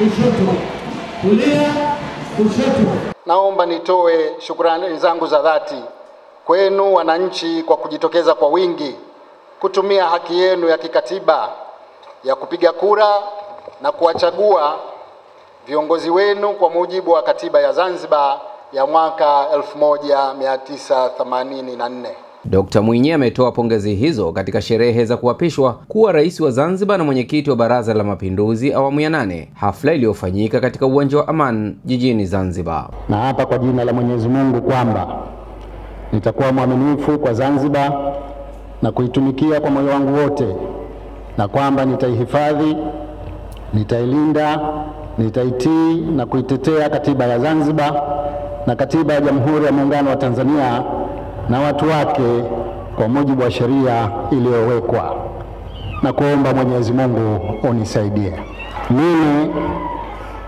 kushoto, kulia, kushoto. Naomba nitoe shukrani zangu za dhati kwenu wananchi kwa kujitokeza kwa wingi kutumia haki yenu ya kikatiba ya kupiga kura na kuwachagua viongozi wenu kwa mujibu wa katiba ya Zanzibar ya mwaka 1984. Dr. Mwinyi ametoa pongezi hizo katika sherehe za kuapishwa kuwa rais wa Zanzibar na mwenyekiti wa Baraza la Mapinduzi awamu ya 8, hafla iliyofanyika katika uwanja wa Aman jijini Zanzibar. Na hapa kwa jina la Mwenyezi Mungu kwamba nitakuwa mwaminifu kwa Zanzibar na kuitumikia kwa moyo wangu wote, na kwamba nitaihifadhi, nitailinda, nitaitii na kuitetea katiba ya Zanzibar na katiba ya Jamhuri ya Muungano wa Tanzania na watu wake kwa mujibu wa sheria iliyowekwa, na kuomba Mwenyezi Mungu unisaidie. Mimi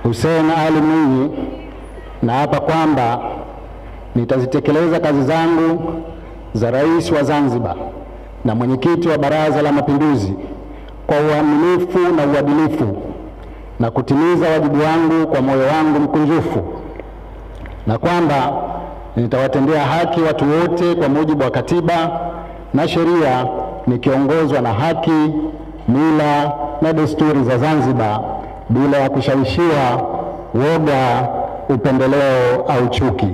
Hussein Ali Mwinyi naapa kwamba nitazitekeleza kazi zangu za rais wa Zanzibar na mwenyekiti wa Baraza la Mapinduzi kwa uaminifu na uadilifu, na kutimiza wajibu wangu kwa moyo wangu mkunjufu, na kwamba nitawatendea haki watu wote kwa mujibu wa katiba na sheria, nikiongozwa na haki, mila na desturi za Zanzibar bila ya kushawishiwa woga, upendeleo au chuki,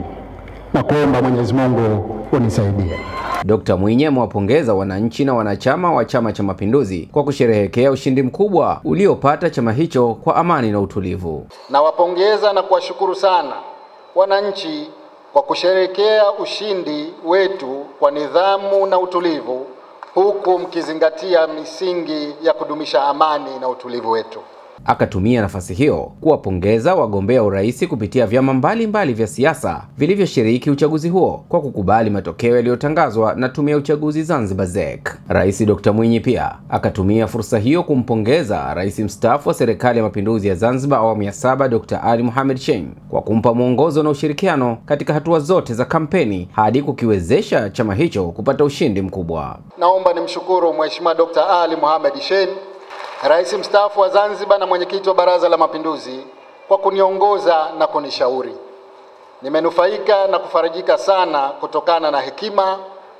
na kuomba Mwenyezi Mungu unisaidie. Dr. Mwinyi amewapongeza wananchi na wanachama wa Chama cha Mapinduzi kwa kusherehekea ushindi mkubwa uliopata chama hicho kwa amani na utulivu. Nawapongeza na kuwashukuru sana wananchi kwa kusherehekea ushindi wetu kwa nidhamu na utulivu, huku mkizingatia misingi ya kudumisha amani na utulivu wetu. Akatumia nafasi hiyo kuwapongeza wagombea urais kupitia vyama mbalimbali vya siasa vilivyoshiriki uchaguzi huo kwa kukubali matokeo yaliyotangazwa na Tume ya Uchaguzi Zanzibar ZEC. Rais Dr. Mwinyi pia akatumia fursa hiyo kumpongeza Rais mstaafu wa Serikali ya Mapinduzi ya Zanzibar awamu ya 7 Dr. Ali Mohamed Shein kwa kumpa mwongozo na ushirikiano katika hatua zote za kampeni hadi kukiwezesha chama hicho kupata ushindi mkubwa. Naomba nimshukuru Mheshimiwa Dr. Ali Mohamed Shein, Rais mstaafu wa Zanzibar na mwenyekiti wa Baraza la Mapinduzi, kwa kuniongoza na kunishauri. Nimenufaika na kufarijika sana kutokana na hekima,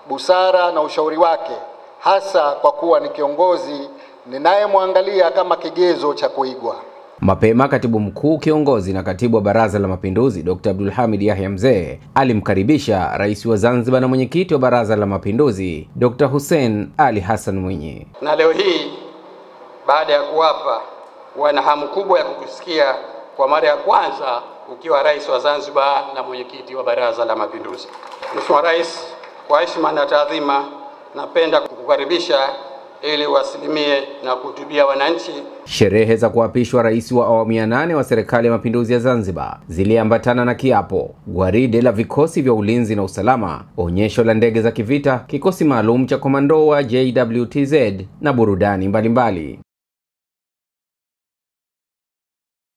busara na ushauri wake, hasa kwa kuwa ni kiongozi ninayemwangalia kama kigezo cha kuigwa. Mapema katibu mkuu kiongozi na katibu wa Baraza la Mapinduzi Dr. Abdulhamid Yahya Mzee alimkaribisha rais wa Zanzibar na mwenyekiti wa Baraza la Mapinduzi Dr. Hussein Ali Hassan Mwinyi. Na leo hii baada ya kuwapa, wana hamu kubwa ya kukusikia kwa mara ya kwanza ukiwa rais wa Zanzibar na mwenyekiti wa Baraza la Mapinduzi. Mheshimiwa Rais, kwa heshima na taadhima, napenda kukukaribisha ili wasilimie na kuhutubia wananchi. Sherehe za kuapishwa rais wa awamu ya 8 wa Serikali ya Mapinduzi ya Zanzibar ziliambatana na kiapo, gwaride la vikosi vya ulinzi na usalama, onyesho la ndege za kivita, kikosi maalum cha komando wa JWTZ na burudani mbalimbali.